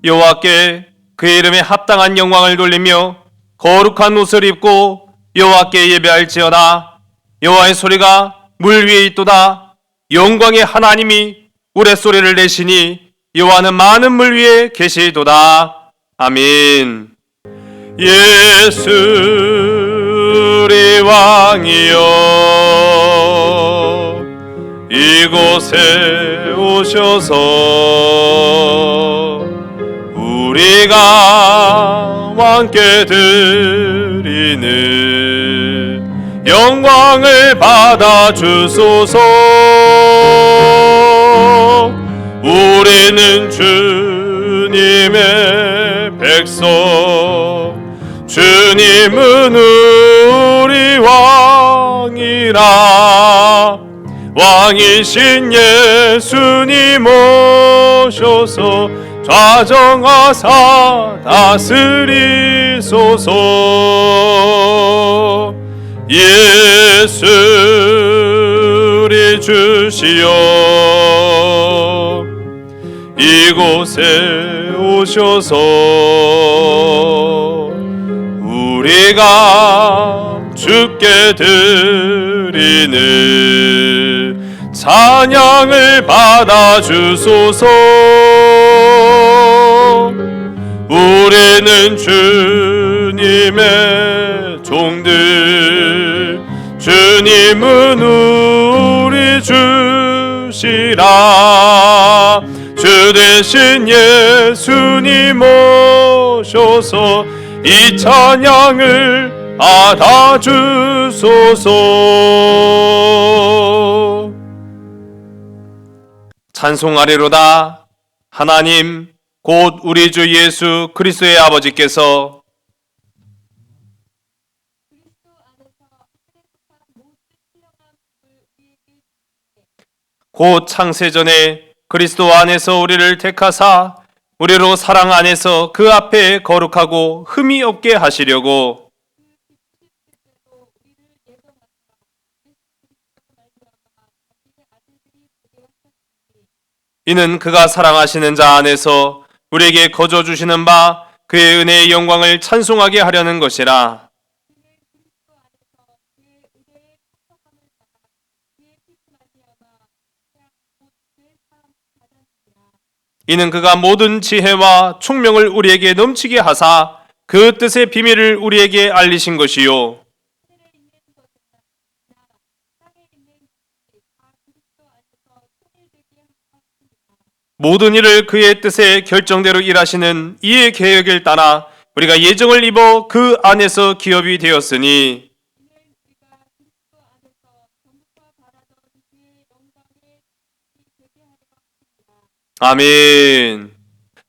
여호와께 그의 이름에 합당한 영광을 돌리며 거룩한 옷을 입고 여호와께 예배할지어다. 여호와의 소리가 물 위에 있도다. 영광의 하나님이 우레소리를 내시니 여호와는 많은 물 위에 계시도다. 아멘. 예수 우리 왕이여, 이곳에 오셔서 우리가 왕께 드리는 영광을 받아 주소서. 우리는 주님의 백성, 주님은 우리 왕이라. 왕이신 예수님 오셔서 좌정하사 다스리소서. 예수 우리 주시여, 이곳에 오셔서 우리가 주께 드리는 찬양을 받아 주소서. 우리는 주님의 종들, 주님은 우리 주시라. 주 대신 예수님 오셔서 이 찬양을 받아 주소서. 찬송하리로다. 하나님 곧 우리 주 예수 그리스도의 아버지께서 곧 창세전에 그리스도 안에서 우리를 택하사 우리로 사랑 안에서 그 앞에 거룩하고 흠이 없게 하시려고 이는 그가 사랑하시는 자 안에서 우리에게 거저 주시는 바 그의 은혜의 영광을 찬송하게 하려는 것이라. 이는 그가 모든 지혜와 총명을 우리에게 넘치게 하사 그 뜻의 비밀을 우리에게 알리신 것이요. 모든 일을 그의 뜻의 결정대로 일하시는 이의 계획을 따라 우리가 예정을 입어 그 안에서 기업이 되었으니 아멘.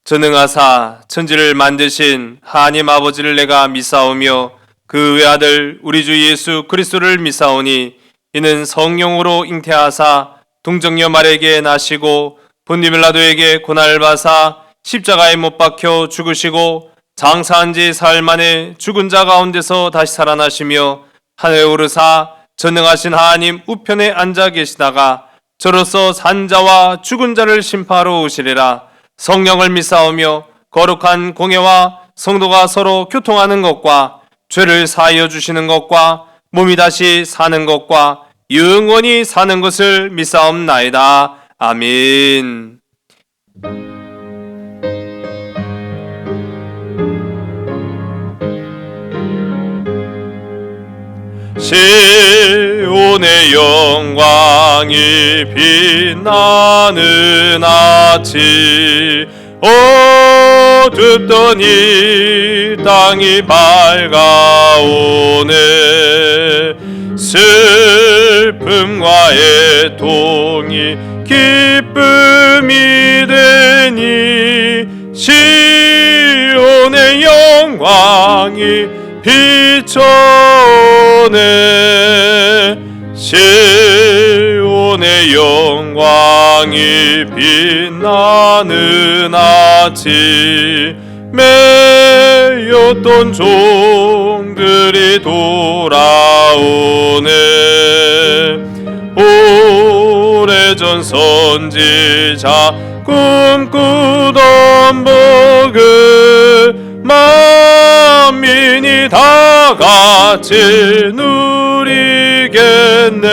전능하사 천지를 만드신 하나님 아버지를 내가 믿사오며 그 외아들 우리 주 예수 그리스도를 믿사오니 이는 성령으로 잉태하사 동정녀 마리아에게 나시고 본디 빌라도에게 고난을 받사 십자가에 못 박혀 죽으시고 장사한 지 사흘 만에 죽은 자 가운데서 다시 살아나시며 하늘에 오르사 전능하신 하나님 우편에 앉아 계시다가 저로서 산 자와 죽은 자를 심판하러 오시리라. 성령을 믿사오며 거룩한 공예와 성도가 서로 교통하는 것과 죄를 사하여 주시는 것과 몸이 다시 사는 것과 영원히 사는 것을 믿사옵나이다. 아멘. 시온의 영광이 빛나는 아침, 어둡던 이 땅이 밝아오네. 슬픔과 애통이 기쁨이 되니 시온의 영광이 비춰오네. 시온의 영광이 빛나는 아침, 매였던 종들이 돌아오네. 오래전 선지자 꿈꾸던 복을 만민이 다 같이 누리겠네.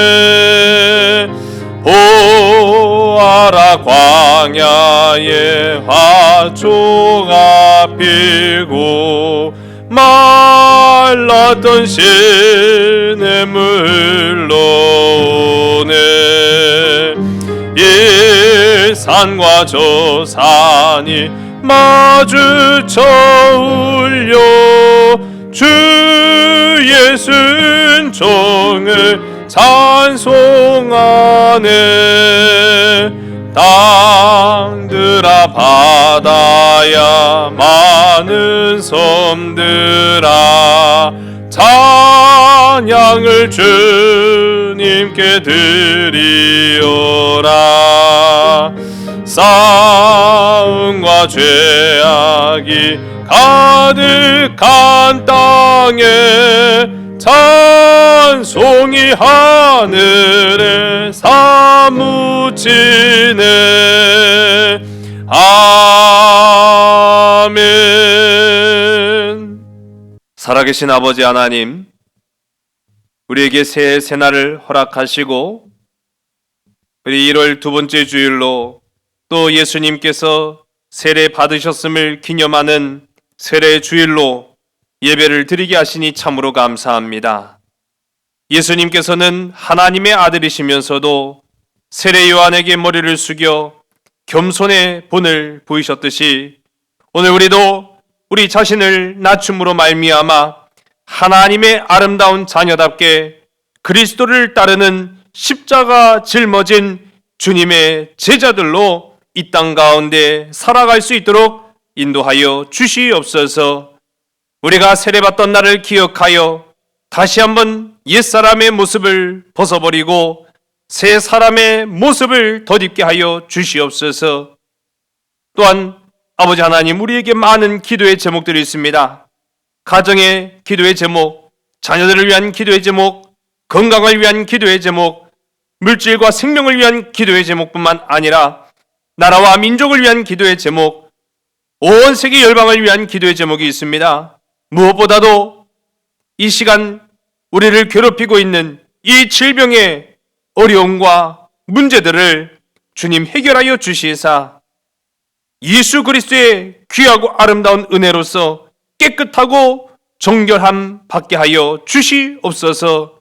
보아라 광야에 화초가 피고 말랐던 시냇물로 오네. 이 산과 저 산이 마주쳐 울려 주 예수 은총을 찬송하네. 땅들아 바다야 많은 섬들아 찬양을 주님께 드리오라. 싸움과 죄악이 가득한 땅에 찬송이 하늘에 사무치네. 아멘. 살아계신 아버지 하나님, 우리에게 새해 새날을 허락하시고 우리 1월 두 번째 주일로 또 예수님께서 세례 받으셨음을 기념하는 세례 주일로 예배를 드리게 하시니 참으로 감사합니다. 예수님께서는 하나님의 아들이시면서도 세례 요한에게 머리를 숙여 겸손의 본을 보이셨듯이 오늘 우리도 우리 자신을 낮춤으로 말미암아 하나님의 아름다운 자녀답게 그리스도를 따르는 십자가 짊어진 주님의 제자들로 이 땅 가운데 살아갈 수 있도록 인도하여 주시옵소서. 우리가 세례받던 날을 기억하여 다시 한번 옛사람의 모습을 벗어버리고 새 사람의 모습을 덧입게 하여 주시옵소서. 또한 아버지 하나님, 우리에게 많은 기도의 제목들이 있습니다. 가정의 기도의 제목, 자녀들을 위한 기도의 제목, 건강을 위한 기도의 제목, 물질과 생명을 위한 기도의 제목뿐만 아니라 나라와 민족을 위한 기도의 제목, 온 세계 열방을 위한 기도의 제목이 있습니다. 무엇보다도 이 시간 우리를 괴롭히고 있는 이 질병의 어려움과 문제들을 주님 해결하여 주시사 예수 그리스도의 귀하고 아름다운 은혜로서 깨끗하고 정결함 받게 하여 주시옵소서.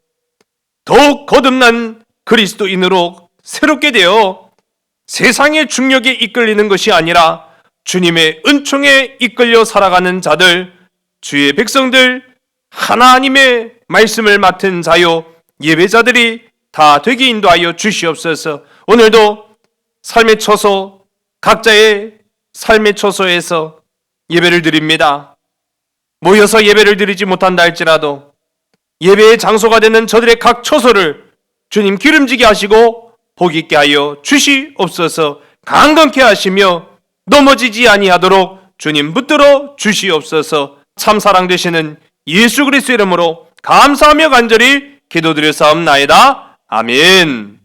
더욱 거듭난 그리스도인으로 새롭게 되어 세상의 중력에 이끌리는 것이 아니라 주님의 은총에 이끌려 살아가는 자들, 주의 백성들, 하나님의 말씀을 맡은 자요 예배자들이 다 되게 인도하여 주시옵소서. 오늘도 삶의 처소, 각자의 삶의 처소에서 예배를 드립니다. 모여서 예배를 드리지 못한다 할지라도 예배의 장소가 되는 저들의 각 처소를 주님 기름지게 하시고 복 있게 하여 주시옵소서. 강건케 하시며 넘어지지 아니하도록 주님 붙들어 주시옵소서. 참사랑 되시는 예수 그리스도 이름으로 감사하며 간절히 기도드렸사옵나이다. 아멘.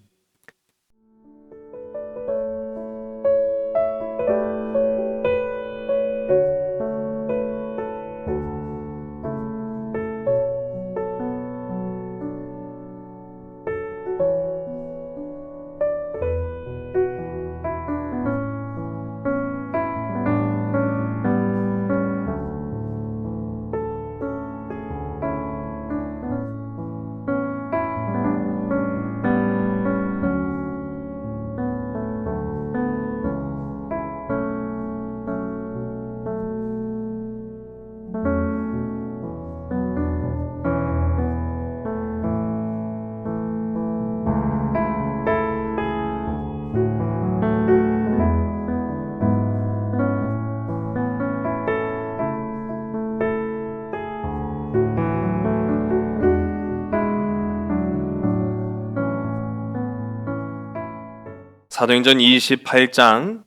사도행전 28장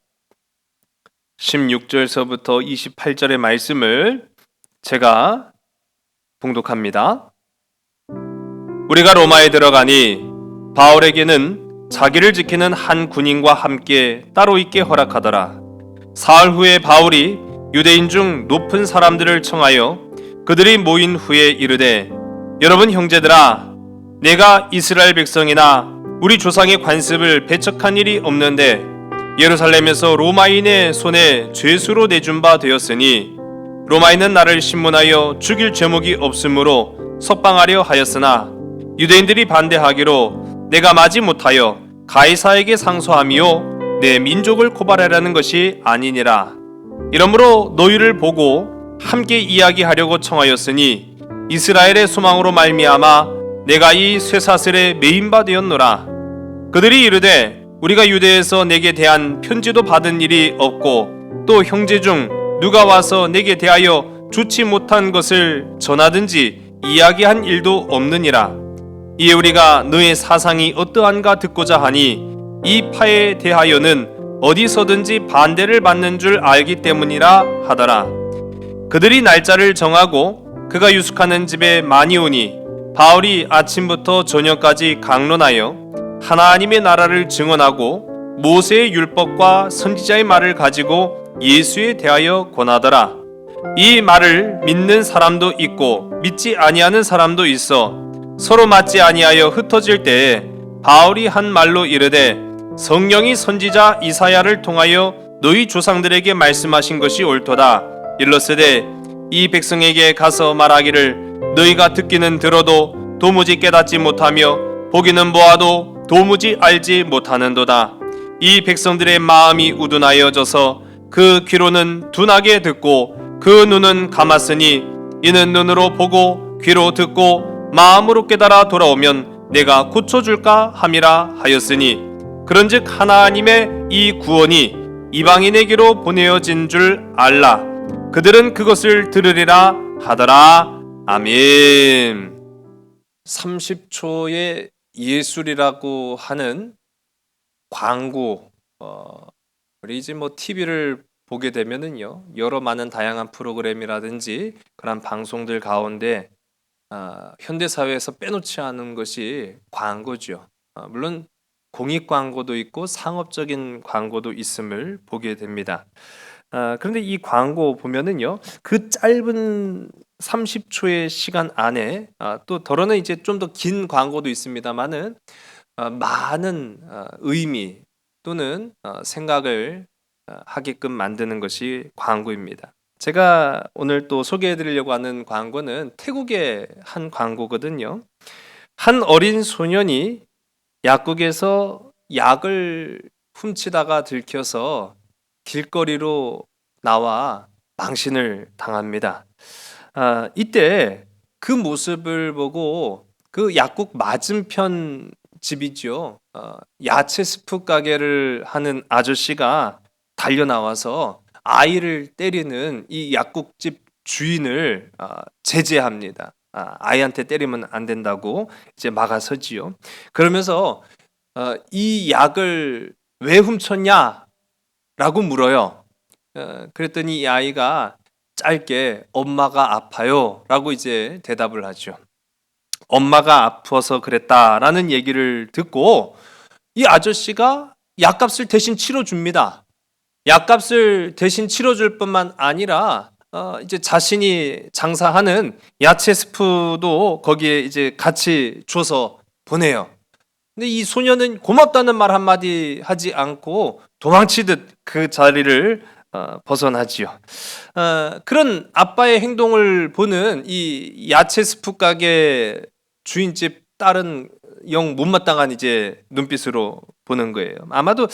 16절서부터 28절의 말씀을 제가 봉독합니다. 우리가 로마에 들어가니 바울에게는 자기를 지키는 한 군인과 함께 따로 있게 허락하더라. 사흘 후에 바울이 유대인 중 높은 사람들을 청하여 그들이 모인 후에 이르되, 여러분 형제들아, 내가 이스라엘 백성이나 우리 조상의 관습을 배척한 일이 없는데 예루살렘에서 로마인의 손에 죄수로 내준 바 되었으니 로마인은 나를 신문하여 죽일 죄목이 없으므로 석방하려 하였으나 유대인들이 반대하기로 내가 마지 못하여 가이사에게 상소하며 내 민족을 고발하려는 것이 아니니라. 이러므로 너희를 보고 함께 이야기하려고 청하였으니 이스라엘의 소망으로 말미암아 내가 이 쇠사슬에 매인 바 되었노라. 그들이 이르되 우리가 유대에서 내게 대한 편지도 받은 일이 없고 또 형제 중 누가 와서 내게 대하여 좋지 못한 것을 전하든지 이야기한 일도 없느니라. 이에 우리가 너의 사상이 어떠한가 듣고자 하니 이 파에 대하여는 어디서든지 반대를 받는 줄 알기 때문이라 하더라. 그들이 날짜를 정하고 그가 유숙하는 집에 많이 오니 바울이 아침부터 저녁까지 강론하여 하나님의 나라를 증언하고 모세의 율법과 선지자의 말을 가지고 예수에 대하여 권하더라. 이 말을 믿는 사람도 있고 믿지 아니하는 사람도 있어 서로 맞지 아니하여 흩어질 때에 바울이 한 말로 이르되, 성령이 선지자 이사야를 통하여 너희 조상들에게 말씀하신 것이 옳도다. 일러스되 이 백성에게 가서 말하기를 너희가 듣기는 들어도 도무지 깨닫지 못하며 보기는 보아도 도무지 알지 못하는도다. 이 백성들의 마음이 우둔하여져서 그 귀로는 둔하게 듣고 그 눈은 감았으니 이는 눈으로 보고 귀로 듣고 마음으로 깨달아 돌아오면 내가 고쳐줄까 함이라 하였으니, 그런즉 하나님의 이 구원이 이방인에게로 보내어진 줄 알라. 그들은 그것을 들으리라 하더라. 아멘. 30초의 예술이라고 하는 광고, 우리 이제 TV를 보게 되면은요, 여러 많은 다양한 프로그램이라든지 그런 방송들 가운데 현대 사회에서 빼놓지 않은 것이 광고죠. 물론 공익 광고도 있고 상업적인 광고도 있음을 보게 됩니다. 그런데 이 광고 보면은요, 그 짧은 30초의 시간 안에 또 더러는 이제 좀 더 긴 광고도 있습니다만은 많은 의미 또는 생각을 하게끔 만드는 것이 광고입니다. 제가 오늘 또 소개해 드리려고 하는 광고는 태국의 한 광고거든요. 한 어린 소년이 약국에서 약을 훔치다가 들켜서 길거리로 나와 망신을 당합니다. 이때 그 모습을 보고 그 약국 맞은편 집이죠. 야채 스프 가게를 하는 아저씨가 달려 나와서 아이를 때리는 이 약국집 주인을 제재합니다. 아이한테 때리면 안 된다고 이제 막아서지요. 그러면서 이 약을 왜 훔쳤냐? 라고 물어요. 그랬더니 이 아이가 짧게 엄마가 아파요 라고 이제 대답을 하죠. 엄마가 아파서 그랬다라는 얘기를 듣고 이 아저씨가 약값을 대신 치러줍니다. 약값을 대신 치러줄 뿐만 아니라 이제 자신이 장사하는 야채 스프도 거기에 이제 같이 줘서 보내요. 근데 이 소녀는 고맙다는 말 한마디 하지 않고 도망치듯 그 자리를 벗어나지요. 그런 아빠의 행동을 보는 이 야채 스프 가게 주인집 딸은 영 못마땅한 이제 눈빛으로 보는 거예요. 아마도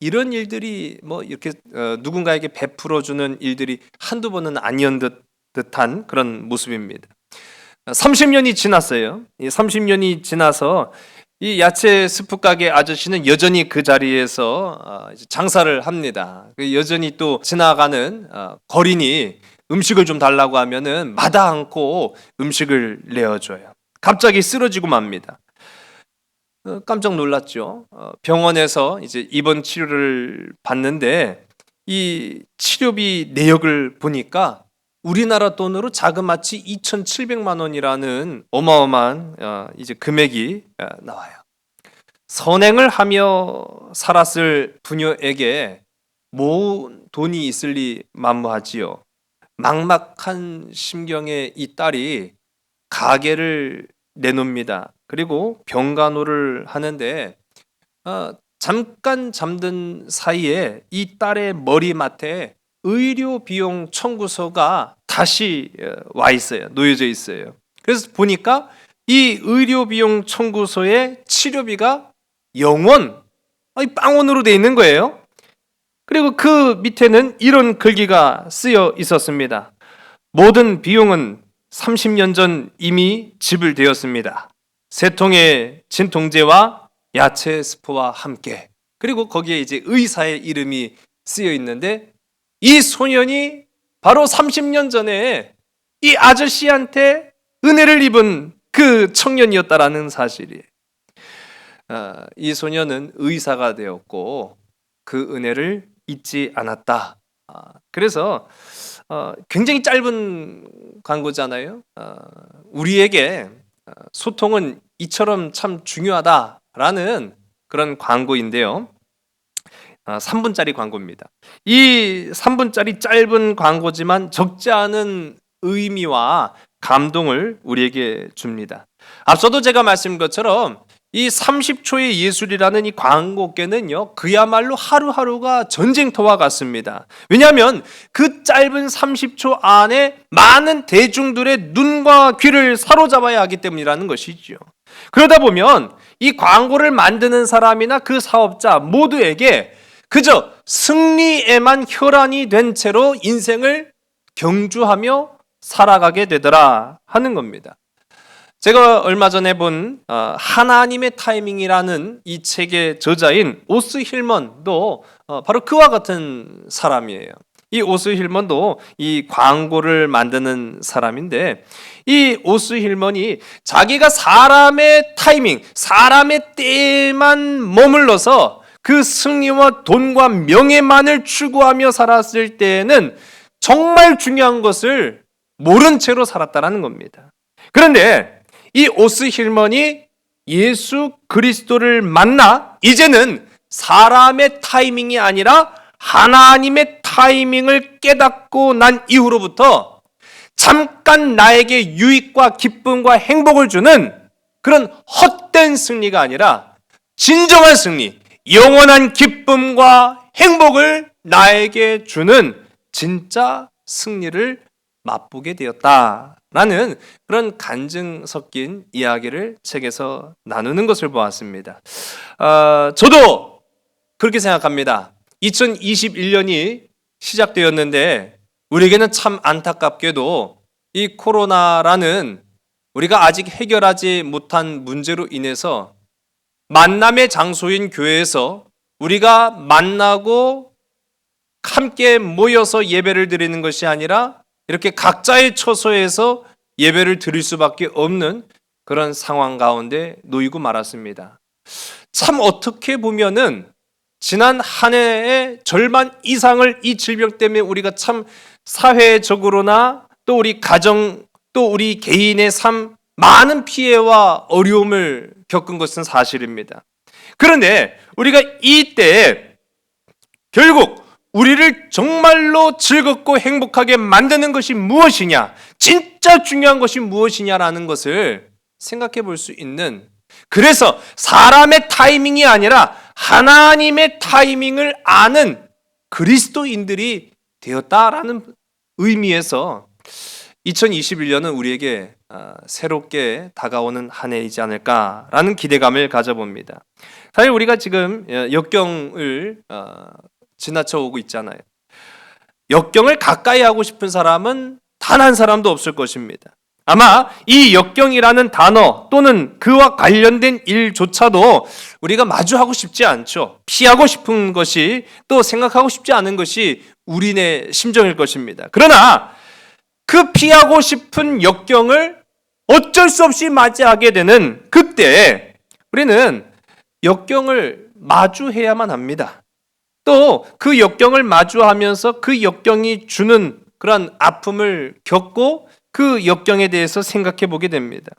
이런 일들이 이렇게 누군가에게 베풀어주는 일들이 한두 번은 아니었 듯한 그런 모습입니다. 30년이 지났어요. 이 30년이 지나서 이 야채 스프 가게 아저씨는 여전히 그 자리에서 장사를 합니다. 여전히 또 지나가는 거린이 음식을 좀 달라고 하면은 마다 않고 음식을 내어줘요. 갑자기 쓰러지고 맙니다. 깜짝 놀랐죠. 병원에서 이제 입원 치료를 받는데 이 치료비 내역을 보니까 우리나라 돈으로 자그마치 2,700만 원이라는 어마어마한 이제 금액이 나와요. 선행을 하며 살았을 부녀에게 모은 돈이 있을 리 만무하지요. 막막한 심경의 이 딸이 가게를 내놓습니다. 그리고 병간호를 하는데 잠깐 잠든 사이에 이 딸의 머리맡에 의료 비용 청구서가 다시 와 있어요. 놓여져 있어요. 그래서 보니까 이 의료 비용 청구서의 치료비가 0원, 빵원으로 돼 있는 거예요. 그리고 그 밑에는 이런 글귀가 쓰여 있었습니다. 모든 비용은 30년 전 이미 지불되었습니다. 세 통의 진통제와 야채 스프와 함께. 그리고 거기에 이제 의사의 이름이 쓰여 있는데 이 소년이 바로 30년 전에 이 아저씨한테 은혜를 입은 그 청년이었다라는 사실이에요. 이 소년은 의사가 되었고 그 은혜를 잊지 않았다. 그래서 굉장히 짧은 광고잖아요. 우리에게 소통은 이처럼 참 중요하다라는 그런 광고인데요. 3분짜리 광고입니다. 이 3분짜리 짧은 광고지만 적지 않은 의미와 감동을 우리에게 줍니다. 앞서도 제가 말씀드린 것처럼 이 30초의 예술이라는 이 광고계는요, 그야말로 하루하루가 전쟁터와 같습니다. 왜냐하면 그 짧은 30초 안에 많은 대중들의 눈과 귀를 사로잡아야 하기 때문이라는 것이죠. 그러다 보면 이 광고를 만드는 사람이나 그 사업자 모두에게 그저 승리에만 혈안이 된 채로 인생을 경주하며 살아가게 되더라 하는 겁니다. 제가 얼마 전에 본 하나님의 타이밍이라는 이 책의 저자인 오스 힐먼도 바로 그와 같은 사람이에요. 이 오스 힐먼도 이 광고를 만드는 사람인데 이 오스 힐먼이 자기가 사람의 타이밍, 사람의 때에만 머물러서 그 승리와 돈과 명예만을 추구하며 살았을 때에는 정말 중요한 것을 모른 채로 살았다는 겁니다. 그런데 이 오스 힐먼이 예수 그리스도를 만나 이제는 사람의 타이밍이 아니라 하나님의 타이밍을 깨닫고 난 이후로부터 잠깐 나에게 유익과 기쁨과 행복을 주는 그런 헛된 승리가 아니라 진정한 승리, 영원한 기쁨과 행복을 나에게 주는 진짜 승리를 맛보게 되었다라는 그런 간증 섞인 이야기를 책에서 나누는 것을 보았습니다. 저도 그렇게 생각합니다. 2021년이 시작되었는데 우리에게는 참 안타깝게도 이 코로나라는 우리가 아직 해결하지 못한 문제로 인해서 만남의 장소인 교회에서 우리가 만나고 함께 모여서 예배를 드리는 것이 아니라 이렇게 각자의 처소에서 예배를 드릴 수밖에 없는 그런 상황 가운데 놓이고 말았습니다. 참 어떻게 보면은 지난 한 해의 절반 이상을 이 질병 때문에 우리가 참 사회적으로나 또 우리 가정 또 우리 개인의 삶 많은 피해와 어려움을 겪은 것은 사실입니다. 그런데 우리가 이때 결국 우리를 정말로 즐겁고 행복하게 만드는 것이 무엇이냐, 진짜 중요한 것이 무엇이냐라는 것을 생각해 볼 수 있는, 그래서 사람의 타이밍이 아니라 하나님의 타이밍을 아는 그리스도인들이 되었다라는 의미에서 2021년은 우리에게 새롭게 다가오는 한 해이지 않을까라는 기대감을 가져봅니다. 사실 우리가 지금 역경을 지나쳐 오고 있잖아요. 역경을 가까이 하고 싶은 사람은 단 한 사람도 없을 것입니다. 아마 이 역경이라는 단어 또는 그와 관련된 일조차도 우리가 마주하고 싶지 않죠. 피하고 싶은 것이 또 생각하고 싶지 않은 것이 우리네 심정일 것입니다. 그러나 그 피하고 싶은 역경을 어쩔 수 없이 맞이하게 되는 그때 우리는 역경을 마주해야만 합니다. 또 그 역경을 마주하면서 그 역경이 주는 그런 아픔을 겪고 그 역경에 대해서 생각해 보게 됩니다.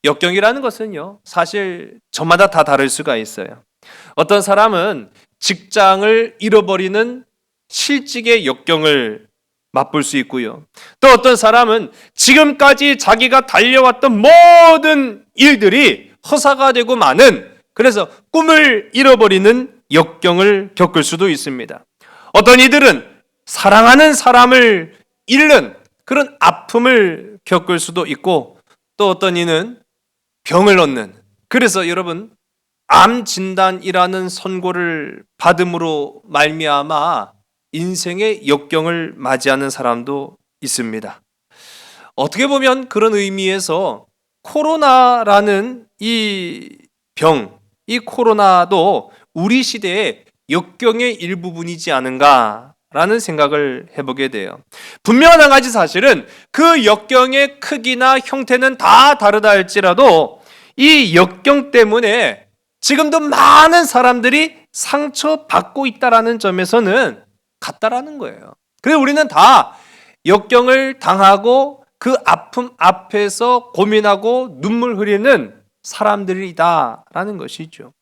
역경이라는 것은요, 사실 저마다 다 다를 수가 있어요. 어떤 사람은 직장을 잃어버리는 실직의 역경을 맛볼 수 있고요. 또 어떤 사람은 지금까지 자기가 달려왔던 모든 일들이 허사가 되고 마는, 그래서 꿈을 잃어버리는 역경을 겪을 수도 있습니다. 어떤 이들은 사랑하는 사람을 잃는 그런 아픔을 겪을 수도 있고, 또 어떤 이는 병을 얻는, 그래서 여러분 암 진단이라는 선고를 받음으로 말미암아 인생의 역경을 맞이하는 사람도 있습니다. 어떻게 보면 그런 의미에서 코로나라는 이 병, 이 코로나도 우리 시대의 역경의 일부분이지 않은가라는 생각을 해보게 돼요. 분명한 한 가지 사실은 그 역경의 크기나 형태는 다 다르다 할지라도 이 역경 때문에 지금도 많은 사람들이 상처받고 있다라는 점에서는 같다라는 거예요. 그래서 우리는 다 역경을 당하고 그 아픔 앞에서 고민하고 눈물 흘리는 사람들이다라는 것이죠.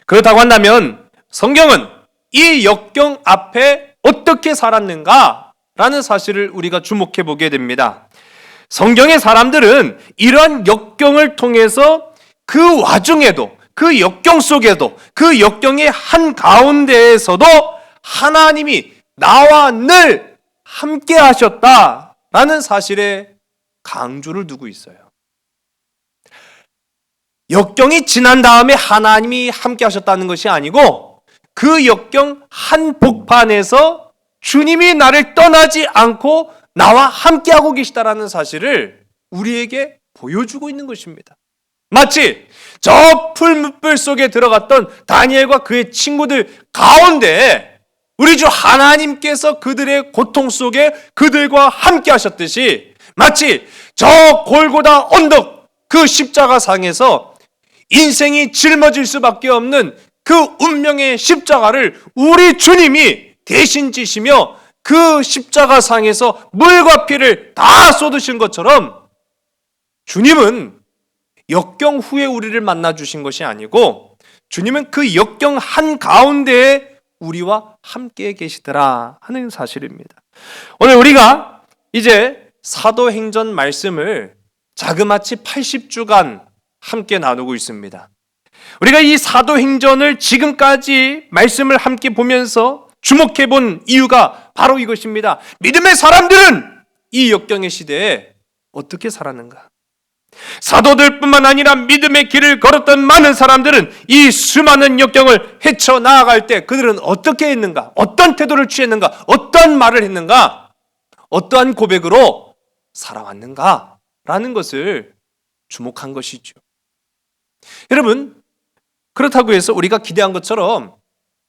그렇다고 한다면 성경은 이 역경 앞에 어떻게 살았는가라는 사실을 우리가 주목해 보게 됩니다. 성경의 사람들은 이런 역경을 통해서 그 와중에도, 그 역경 속에도, 그 역경의 한가운데에서도 하나님이 나와 늘 함께 하셨다라는 사실에 강조를 두고 있어요. 역경이 지난 다음에 하나님이 함께 하셨다는 것이 아니고 그 역경 한복판에서 주님이 나를 떠나지 않고 나와 함께하고 계시다라는 사실을 우리에게 보여주고 있는 것입니다. 마치 저 풀무불 속에 들어갔던 다니엘과 그의 친구들 가운데 우리 주 하나님께서 그들의 고통 속에 그들과 함께 하셨듯이, 마치 저 골고다 언덕 그 십자가상에서 인생이 짊어질 수밖에 없는 그 운명의 십자가를 우리 주님이 대신 지시며 그 십자가상에서 물과 피를 다 쏟으신 것처럼 주님은 역경 후에 우리를 만나 주신 것이 아니고 주님은 그 역경 한가운데에 우리와 함께 계시더라 하는 사실입니다. 오늘 우리가 이제 사도행전 말씀을 자그마치 80주간 함께 나누고 있습니다. 우리가 이 사도행전을 지금까지 말씀을 함께 보면서 주목해 본 이유가 바로 이것입니다. 믿음의 사람들은 이 역경의 시대에 어떻게 살았는가? 사도들뿐만 아니라 믿음의 길을 걸었던 많은 사람들은 이 수많은 역경을 헤쳐나아갈 때 그들은 어떻게 했는가? 어떤 태도를 취했는가? 어떤 말을 했는가? 어떠한 고백으로 살아왔는가? 라는 것을 주목한 것이죠. 여러분, 그렇다고 해서 우리가 기대한 것처럼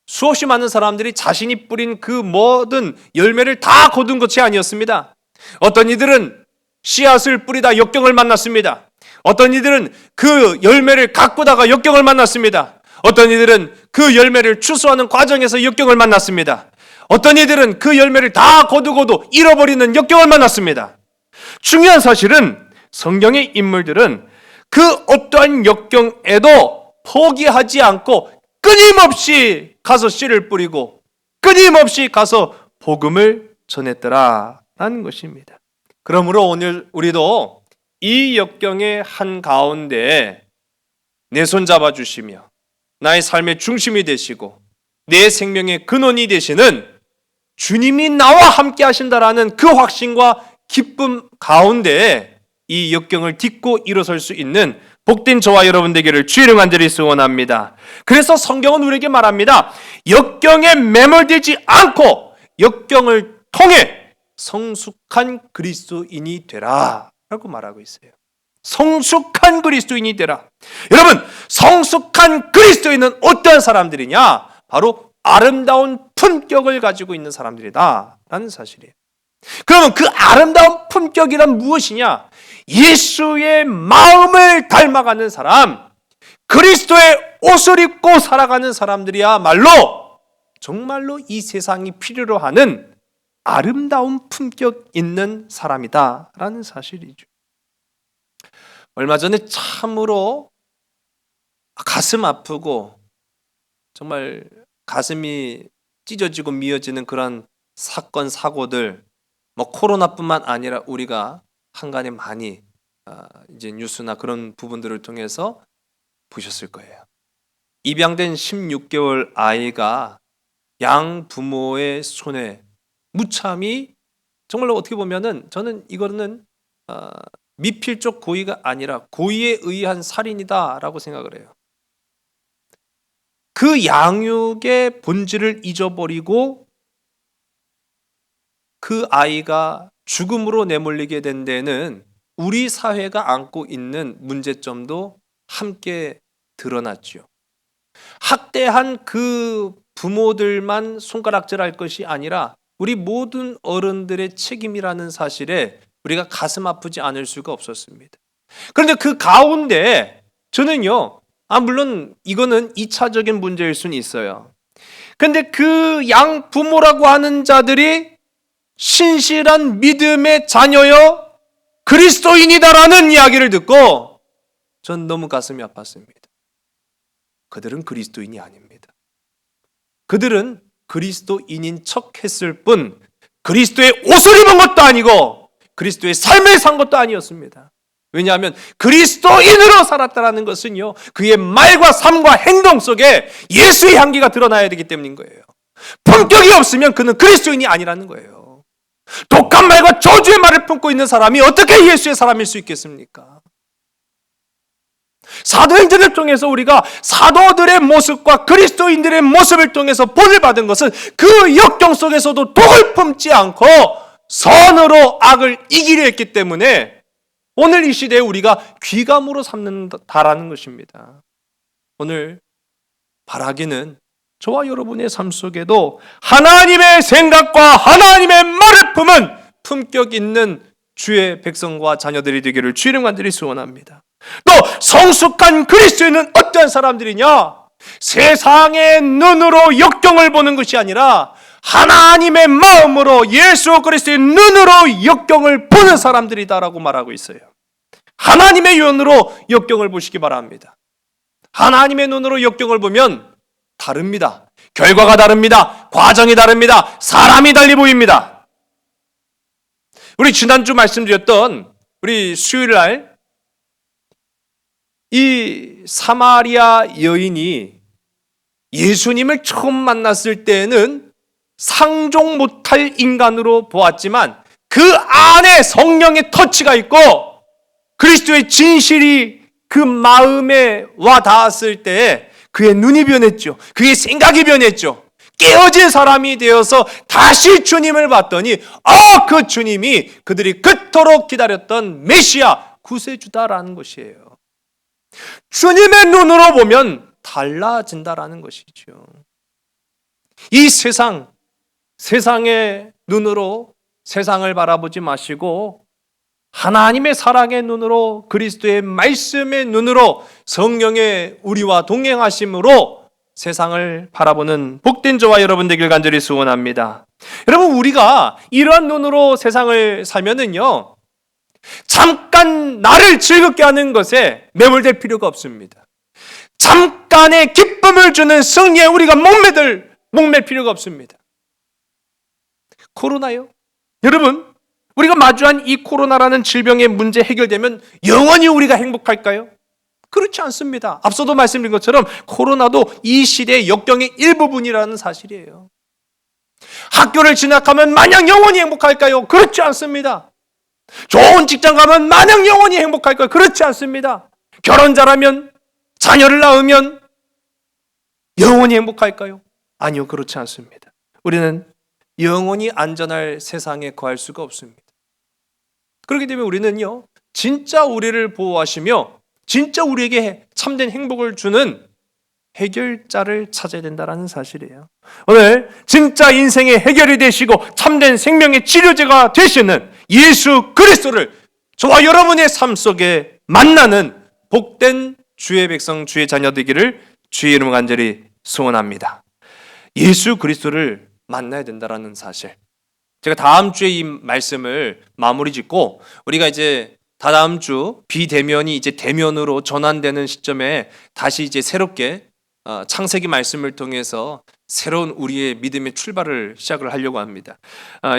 수없이 많은 사람들이 자신이 뿌린 그 모든 열매를 다 거둔 것이 아니었습니다. 어떤 이들은 씨앗을 뿌리다 역경을 만났습니다. 어떤 이들은 그 열매를 가꾸다가 역경을 만났습니다. 어떤 이들은 그 열매를 추수하는 과정에서 역경을 만났습니다. 어떤 이들은 그 열매를 다 거두고도 잃어버리는 역경을 만났습니다. 중요한 사실은 성경의 인물들은 그 어떠한 역경에도 포기하지 않고 끊임없이 가서 씨를 뿌리고 끊임없이 가서 복음을 전했더라라는 것입니다. 그러므로 오늘 우리도 이 역경의 한가운데 내 손 잡아주시며 나의 삶의 중심이 되시고 내 생명의 근원이 되시는 주님이 나와 함께 하신다라는 그 확신과 기쁨 가운데 이 역경을 딛고 일어설 수 있는 복된 저와 여러분 되기를 주의 이름 간절히 소원합니다. 그래서 성경은 우리에게 말합니다. 역경에 매몰되지 않고 역경을 통해 성숙한 그리스도인이 되라 라고 말하고 있어요. 성숙한 그리스도인이 되라. 여러분, 성숙한 그리스도인은 어떤 사람들이냐? 바로 아름다운 품격을 가지고 있는 사람들이다 라는 사실이에요. 그러면 그 아름다운 품격이란 무엇이냐? 예수의 마음을 닮아가는 사람, 그리스도의 옷을 입고 살아가는 사람들이야말로 정말로 이 세상이 필요로 하는 아름다운 품격 있는 사람이다 라는 사실이죠. 얼마 전에 참으로 가슴 아프고 정말 가슴이 찢어지고 미어지는 그런 사건, 사고들, 코로나뿐만 아니라 우리가 한간에 많이 이제 뉴스나 그런 부분들을 통해서 보셨을 거예요. 입양된 16개월 아이가 양 부모의 손에 무참히, 정말로 어떻게 보면은 저는 이거는 미필적 고의가 아니라 고의에 의한 살인이다라고 생각을 해요. 그 양육의 본질을 잊어버리고 그 아이가 죽음으로 내몰리게 된 데는 우리 사회가 안고 있는 문제점도 함께 드러났죠. 학대한 그 부모들만 손가락질할 것이 아니라 우리 모든 어른들의 책임이라는 사실에 우리가 가슴 아프지 않을 수가 없었습니다. 그런데 그 가운데 저는요, 물론 이거는 2차적인 문제일 수는 있어요. 근데 그 양 부모라고 하는 자들이 신실한 믿음의 자녀여 그리스도인이다라는 이야기를 듣고 전 너무 가슴이 아팠습니다. 그들은 그리스도인이 아닙니다. 그들은 그리스도인인 척 했을 뿐 그리스도의 옷을 입은 것도 아니고 그리스도의 삶을 산 것도 아니었습니다. 왜냐하면 그리스도인으로 살았다는 것은요, 그의 말과 삶과 행동 속에 예수의 향기가 드러나야 되기 때문인 거예요. 품격이 없으면 그는 그리스도인이 아니라는 거예요. 독한 말과 저주의 말을 품고 있는 사람이 어떻게 예수의 사람일 수 있겠습니까? 사도행전을 통해서 우리가 사도들의 모습과 그리스도인들의 모습을 통해서 본을 받은 것은 그 역경 속에서도 독을 품지 않고 선으로 악을 이기려 했기 때문에 오늘 이 시대에 우리가 귀감으로 삼는다라는 것입니다. 오늘 바라기는 저와 여러분의 삶 속에도 하나님의 생각과 하나님의 말을 품은 품격 있는 주의 백성과 자녀들이 되기를 주의 이름 간절히 소원합니다. 또 성숙한 그리스도인은 어떤 사람들이냐? 세상의 눈으로 역경을 보는 것이 아니라 하나님의 마음으로 예수 그리스도의 눈으로 역경을 보는 사람들이다라고 말하고 있어요. 하나님의 눈으로 역경을 보시기 바랍니다. 하나님의 눈으로 역경을 보면 다릅니다. 결과가 다릅니다. 과정이 다릅니다. 사람이 달리 보입니다. 우리 지난주 말씀드렸던 우리 수요일날 이 사마리아 여인이 예수님을 처음 만났을 때에는 상종 못할 인간으로 보았지만 그 안에 성령의 터치가 있고 그리스도의 진실이 그 마음에 와 닿았을 때 그의 눈이 변했죠. 그의 생각이 변했죠. 깨어진 사람이 되어서 다시 주님을 봤더니 그 주님이 그들이 그토록 기다렸던 메시아 구세주다라는 것이에요. 주님의 눈으로 보면 달라진다라는 것이죠. 이 세상의 눈으로 세상을 바라보지 마시고 하나님의 사랑의 눈으로 그리스도의 말씀의 눈으로 성령의 우리와 동행하심으로 세상을 바라보는 복된 저와 여러분 되길 간절히 소원합니다. 여러분, 우리가 이러한 눈으로 세상을 살면은요, 잠깐 나를 즐겁게 하는 것에 매몰될 필요가 없습니다. 잠깐의 기쁨을 주는 승리에 우리가 목맬 필요가 없습니다. 코로나요? 여러분, 우리가 마주한 이 코로나라는 질병의 문제 해결되면 영원히 우리가 행복할까요? 그렇지 않습니다. 앞서도 말씀드린 것처럼 코로나도 이 시대의 역경의 일부분이라는 사실이에요. 학교를 진학하면 마냥 영원히 행복할까요? 그렇지 않습니다. 좋은 직장 가면 마냥 영원히 행복할까요? 그렇지 않습니다. 결혼 잘하면, 자녀를 낳으면 영원히 행복할까요? 아니요, 그렇지 않습니다. 우리는 영원히 안전할 세상에 거할 수가 없습니다. 그렇기 때문에 우리는요, 진짜 우리를 보호하시며 진짜 우리에게 참된 행복을 주는 해결자를 찾아야 된다는 사실이에요. 오늘 진짜 인생의 해결이 되시고 참된 생명의 치료제가 되시는 예수 그리스도를 저와 여러분의 삶 속에 만나는 복된 주의 백성, 주의 자녀 되기를 주의 이름으로 간절히 소원합니다. 예수 그리스도를 만나야 된다는 사실. 제가 다음 주에 이 말씀을 마무리 짓고 우리가 이제 다다음 주 비대면이 이제 대면으로 전환되는 시점에 다시 이제 새롭게 창세기 말씀을 통해서 새로운 우리의 믿음의 출발을 시작을 하려고 합니다.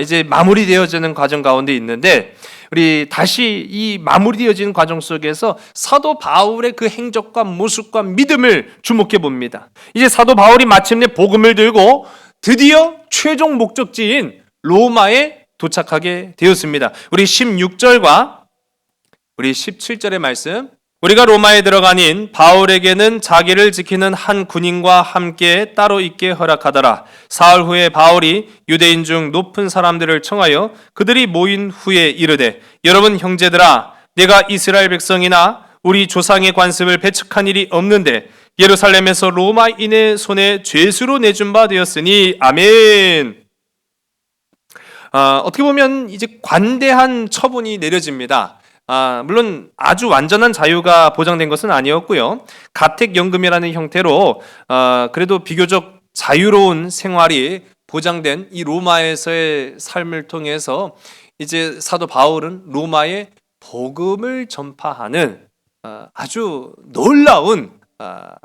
이제 마무리되어지는 과정 가운데 있는데 우리 다시 이 마무리되어지는 과정 속에서 사도 바울의 그 행적과 모습과 믿음을 주목해 봅니다. 이제 사도 바울이 마침내 복음을 들고 드디어 최종 목적지인 로마에 도착하게 되었습니다. 우리 16절과 우리 17절의 말씀, 우리가 로마에 들어가닌 바울에게는 자기를 지키는 한 군인과 함께 따로 있게 허락하더라. 사흘 후에 바울이 유대인 중 높은 사람들을 청하여 그들이 모인 후에 이르되, 여러분 형제들아, 내가 이스라엘 백성이나 우리 조상의 관습을 배척한 일이 없는데 예루살렘에서 로마인의 손에 죄수로 내준 바 되었으니 아멘. 어떻게 보면 이제 관대한 처분이 내려집니다. 물론 아주 완전한 자유가 보장된 것은 아니었고요. 가택연금이라는 형태로 그래도 비교적 자유로운 생활이 보장된 이 로마에서의 삶을 통해서 이제 사도 바울은 로마에 복음을 전파하는 아주 놀라운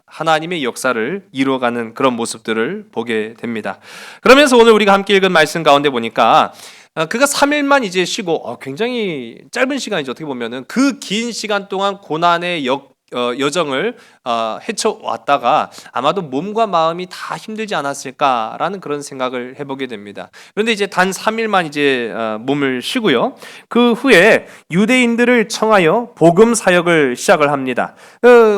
하나님의 역사를 이루어가는 그런 모습들을 보게 됩니다. 그러면서 오늘 우리가 함께 읽은 말씀 가운데 보니까 그가 3일만 이제 쉬고 굉장히 짧은 시간이죠. 어떻게 보면은 그 긴 시간 동안 고난의 여정을 헤쳐왔다가 아마도 몸과 마음이 다 힘들지 않았을까라는 그런 생각을 해보게 됩니다. 그런데 이제 단 3일만 이제 몸을 쉬고요. 그 후에 유대인들을 청하여 복음 사역을 시작을 합니다.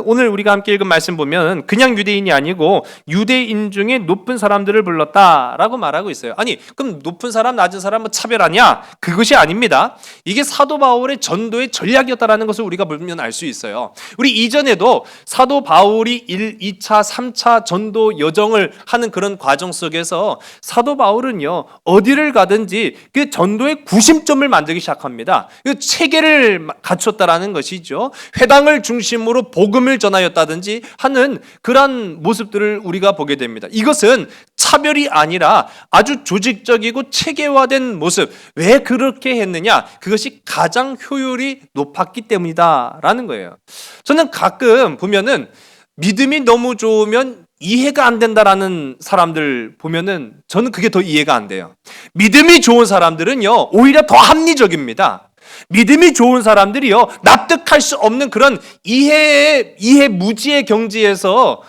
오늘 우리가 함께 읽은 말씀 보면 그냥 유대인이 아니고 유대인 중에 높은 사람들을 불렀다라고 말하고 있어요. 아니 그럼 높은 사람 낮은 사람 뭐 차별하냐? 그것이 아닙니다. 이게 사도 바울의 전도의 전략이었다라는 것을 우리가 보면 알 수 있어요. 우리 이전에도 사도 바울이 1, 2차, 3차 전도 여정을 하는 그런 과정 속에서 사도 바울은요 어디를 가든지 그 전도의 구심점을 만들기 시작합니다. 그 체계를 갖췄다라는 것이죠. 회당을 중심으로 복음을 전하였다든지 하는 그러한 모습들을 우리가 보게 됩니다. 이것은 차별이 아니라 아주 조직적이고 체계화된 모습. 왜 그렇게 했느냐? 그것이 가장 효율이 높았기 때문이다라는 거예요. 저는 가끔 보면은 믿음이 너무 좋으면 이해가 안 된다라는 사람들 보면은 저는 그게 더 이해가 안 돼요. 믿음이 좋은 사람들은요 오히려 더 합리적입니다. 믿음이 좋은 사람들이요 납득할 수 없는 그런 이해 무지의 경지에서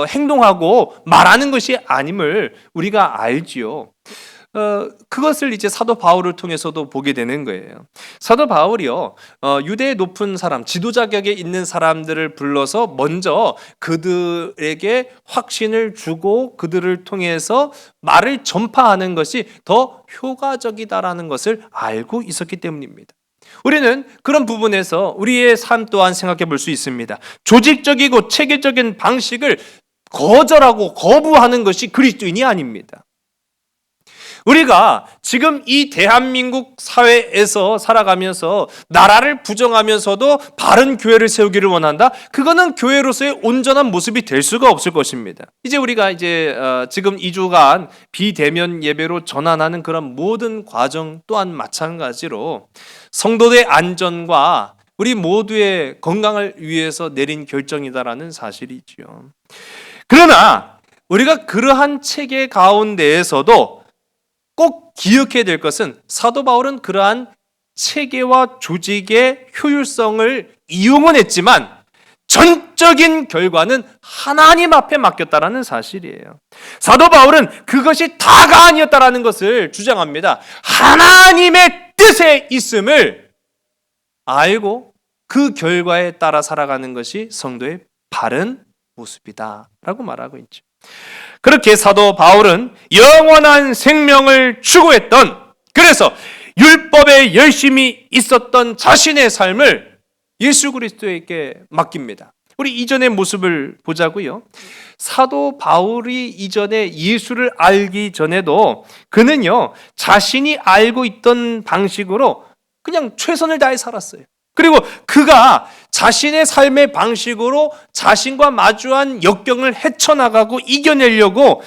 행동하고 말하는 것이 아님을 우리가 알지요. 그것을 이제 사도 바울을 통해서도 보게 되는 거예요. 사도 바울이요 유대의 높은 사람, 지도자격에 있는 사람들을 불러서 먼저 그들에게 확신을 주고 그들을 통해서 말을 전파하는 것이 더 효과적이다라는 것을 알고 있었기 때문입니다. 우리는 그런 부분에서 우리의 삶 또한 생각해 볼 수 있습니다. 조직적이고 체계적인 방식을 거절하고 거부하는 것이 그리스도인이 아닙니다. 우리가 지금 이 대한민국 사회에서 살아가면서 나라를 부정하면서도 바른 교회를 세우기를 원한다? 그거는 교회로서의 온전한 모습이 될 수가 없을 것입니다. 이제 우리가 지금 2주간 비대면 예배로 전환하는 그런 모든 과정 또한 마찬가지로 성도들의 안전과 우리 모두의 건강을 위해서 내린 결정이다라는 사실이지요. 그러나 우리가 그러한 체계 가운데에서도 꼭 기억해야 될 것은 사도 바울은 그러한 체계와 조직의 효율성을 이용은 했지만 전적인 결과는 하나님 앞에 맡겼다라는 사실이에요. 사도 바울은 그것이 다가 아니었다라는 것을 주장합니다. 하나님의 뜻에 있음을 알고 그 결과에 따라 살아가는 것이 성도의 바른 모습이다라고 말하고 있죠. 그렇게 사도 바울은 영원한 생명을 추구했던, 그래서 율법에 열심히 있었던 자신의 삶을 예수 그리스도에게 맡깁니다. 우리 이전의 모습을 보자고요. 사도 바울이 이전에 예수를 알기 전에도 그는요 자신이 알고 있던 방식으로 그냥 최선을 다해 살았어요. 그리고 그가 자신의 삶의 방식으로 자신과 마주한 역경을 헤쳐나가고 이겨내려고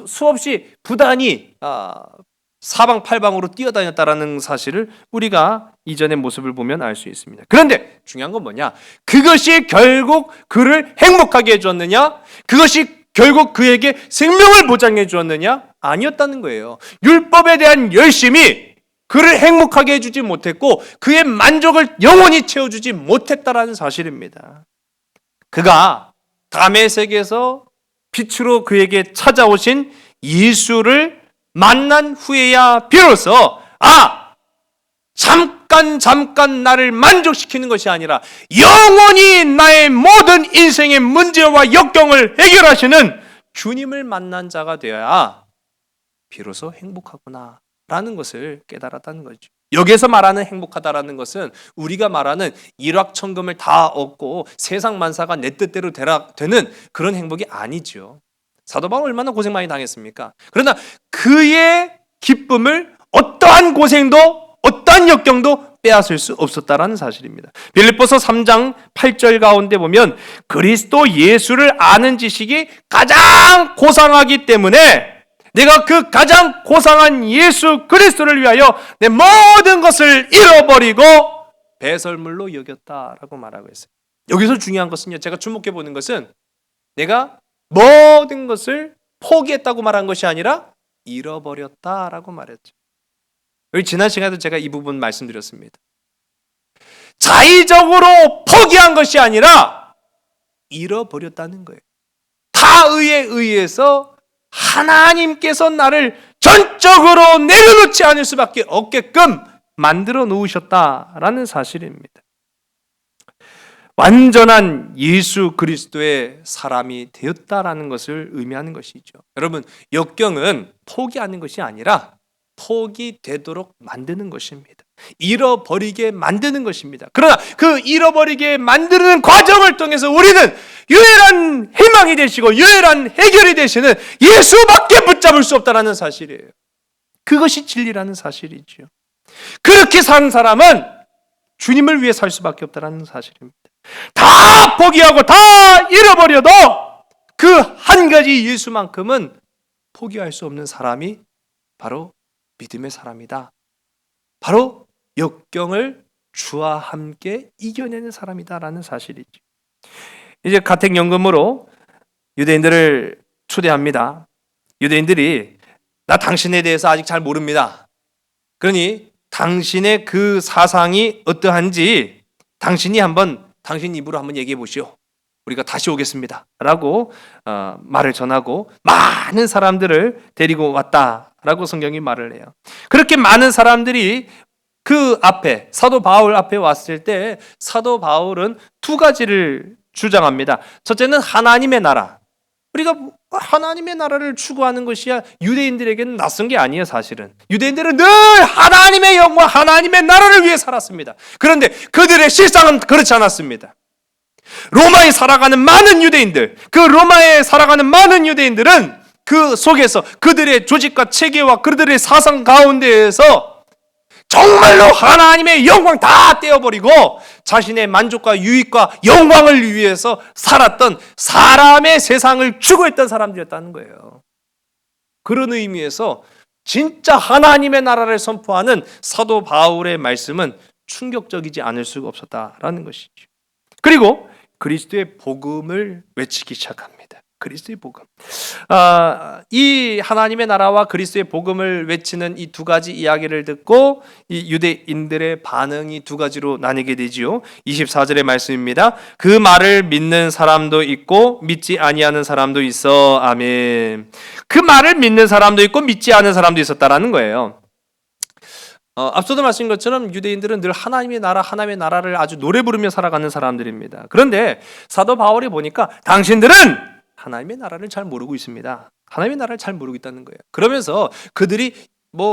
수없이 부단히 사방팔방으로 뛰어다녔다라는 사실을 우리가 이전의 모습을 보면 알 수 있습니다. 그런데 중요한 건 뭐냐? 그것이 결국 그를 행복하게 해주었느냐? 그것이 결국 그에게 생명을 보장해 주었느냐? 아니었다는 거예요. 율법에 대한 열심이 그를 행복하게 해주지 못했고 그의 만족을 영원히 채워주지 못했다라는 사실입니다. 그가 다메섹에서 빛으로 그에게 찾아오신 예수를 만난 후에야 비로소 잠깐 나를 만족시키는 것이 아니라 영원히 나의 모든 인생의 문제와 역경을 해결하시는 주님을 만난 자가 되어야 비로소 행복하구나 라는 것을 깨달았다는 거죠. 여기에서 말하는 행복하다라는 것은 우리가 말하는 일확천금을 다 얻고 세상 만사가 내 뜻대로 되는 그런 행복이 아니죠. 사도 바울 얼마나 고생 많이 당했습니까? 그러나 그의 기쁨을 어떠한 고생도 어떠한 역경도 빼앗을 수 없었다라는 사실입니다. 빌립보서 3장 8절 가운데 보면 그리스도 예수를 아는 지식이 가장 고상하기 때문에 내가 그 가장 고상한 예수 그리스도를 위하여 내 모든 것을 잃어버리고 배설물로 여겼다라고 말하고 있어요. 여기서 중요한 것은요, 제가 주목해 보는 것은 내가 모든 것을 포기했다고 말한 것이 아니라 잃어버렸다라고 말했죠. 여기 지난 시간에도 제가 이 부분 말씀드렸습니다. 자의적으로 포기한 것이 아니라 잃어버렸다는 거예요. 타의에 의해서 하나님께서 나를 전적으로 내려놓지 않을 수밖에 없게끔 만들어 놓으셨다라는 사실입니다. 완전한 예수 그리스도의 사람이 되었다라는 것을 의미하는 것이죠. 여러분, 역경은 포기하는 것이 아니라 포기되도록 만드는 것입니다. 잃어버리게 만드는 것입니다. 그러나 그 잃어버리게 만드는 과정을 통해서 우리는 유일한 희망이 되시고 유일한 해결이 되시는 예수밖에 붙잡을 수 없다는 사실이에요. 그것이 진리라는 사실이죠. 그렇게 산 사람은 주님을 위해 살 수밖에 없다는 사실입니다. 다 포기하고 다 잃어버려도 그 한 가지 예수만큼은 포기할 수 없는 사람이 바로 믿음의 사람이다. 바로 역경을 주와 함께 이겨내는 사람이다라는 사실이죠. 이제 가택연금으로 유대인들을 초대합니다. 유대인들이 나 당신에 대해서 아직 잘 모릅니다. 그러니 당신의 그 사상이 어떠한지 당신 입으로 한번 얘기해 보시오. 우리가 다시 오겠습니다. 라고 말을 전하고 많은 사람들을 데리고 왔다라고 성경이 말을 해요. 그렇게 많은 사람들이 그 앞에 사도 바울 앞에 왔을 때 사도 바울은 두 가지를 주장합니다. 첫째는 하나님의 나라. 우리가 하나님의 나라를 추구하는 것이야 유대인들에게는 낯선 게 아니에요. 사실은 유대인들은 늘 하나님의 영광, 하나님의 나라를 위해 살았습니다. 그런데 그들의 실상은 그렇지 않았습니다. 로마에 살아가는 많은 유대인들, 그 로마에 살아가는 많은 유대인들은 그 속에서 그들의 조직과 체계와 그들의 사상 가운데에서 정말로 하나님의 영광 다 떼어버리고 자신의 만족과 유익과 영광을 위해서 살았던 사람의 세상을 추구했던 사람들이었다는 거예요. 그런 의미에서 진짜 하나님의 나라를 선포하는 사도 바울의 말씀은 충격적이지 않을 수가 없었다라는 것이죠. 그리고 그리스도의 복음을 외치기 시작합니다. 그리스도의 복음. 이 하나님의 나라와 그리스도의 복음을 외치는 이 두 가지 이야기를 듣고 이 유대인들의 반응이 두 가지로 나뉘게 되지요. 24절의 말씀입니다. 그 말을 믿는 사람도 있고 믿지 아니하는 사람도 있어. 아멘. 그 말을 믿는 사람도 있고 믿지 않은 사람도 있었다라는 거예요. 앞서도 말씀드린 것처럼 유대인들은 늘 하나님의 나라를 아주 노래 부르며 살아가는 사람들입니다. 그런데 사도 바울이 보니까 당신들은 하나님의 나라를 잘 모르고 있습니다. 하나님의 나라를 잘 모르고 있다는 거예요. 그러면서 그들이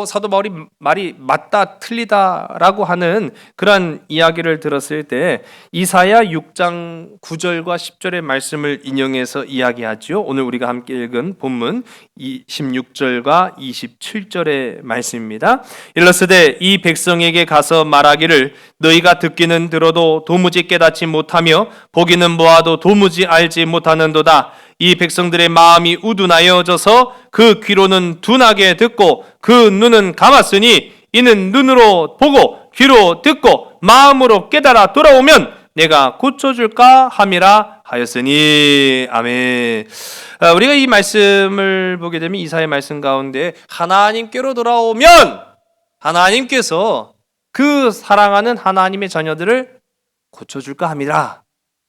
사도 바울이 말이 맞다 틀리다라고 하는 그런 이야기를 들었을 때 이사야 6장 9절과 10절의 말씀을 인용해서 이야기하죠. 오늘 우리가 함께 읽은 본문 16절과 27절의 말씀입니다. 일러스되 이 백성에게 가서 말하기를 너희가 듣기는 들어도 도무지 깨닫지 못하며 보기는 보아도 도무지 알지 못하는도다. 이 백성들의 마음이 우둔하여져서 그 귀로는 둔하게 듣고 그 눈은 감았으니 이는 눈으로 보고 귀로 듣고 마음으로 깨달아 돌아오면 내가 고쳐줄까 함이라 하였으니. 아멘. 우리가 이 말씀을 보게 되면 이사야의 말씀 가운데 하나님께로 돌아오면 하나님께서 그 사랑하는 하나님의 자녀들을 고쳐줄까 함이라,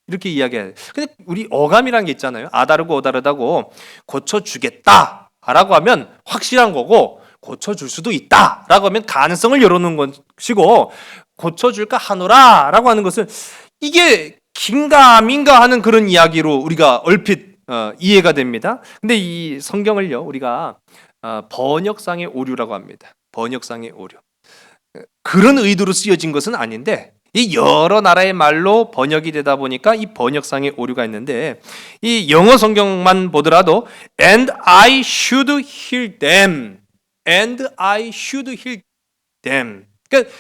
이렇게 이야기해요. 근데 우리 어감이라는 게 있잖아요. 아다르고 어다르다고. 고쳐주겠다 라고 하면 확실한 거고, 고쳐줄 수도 있다 라고 하면 가능성을 열어놓은 것이고, 고쳐줄까 하노라 라고 하는 것은 이게 긴가민가 하는 그런 이야기로 우리가 얼핏 이해가 됩니다. 근데 이 성경을요, 우리가 번역상의 오류라고 합니다. 번역상의 오류. 그런 의도로 쓰여진 것은 아닌데 이 여러 나라의 말로 번역이 되다 보니까 이 번역상의 오류가 있는데, 이 영어 성경만 보더라도 and I should heal them, and I should heal them. 그러니까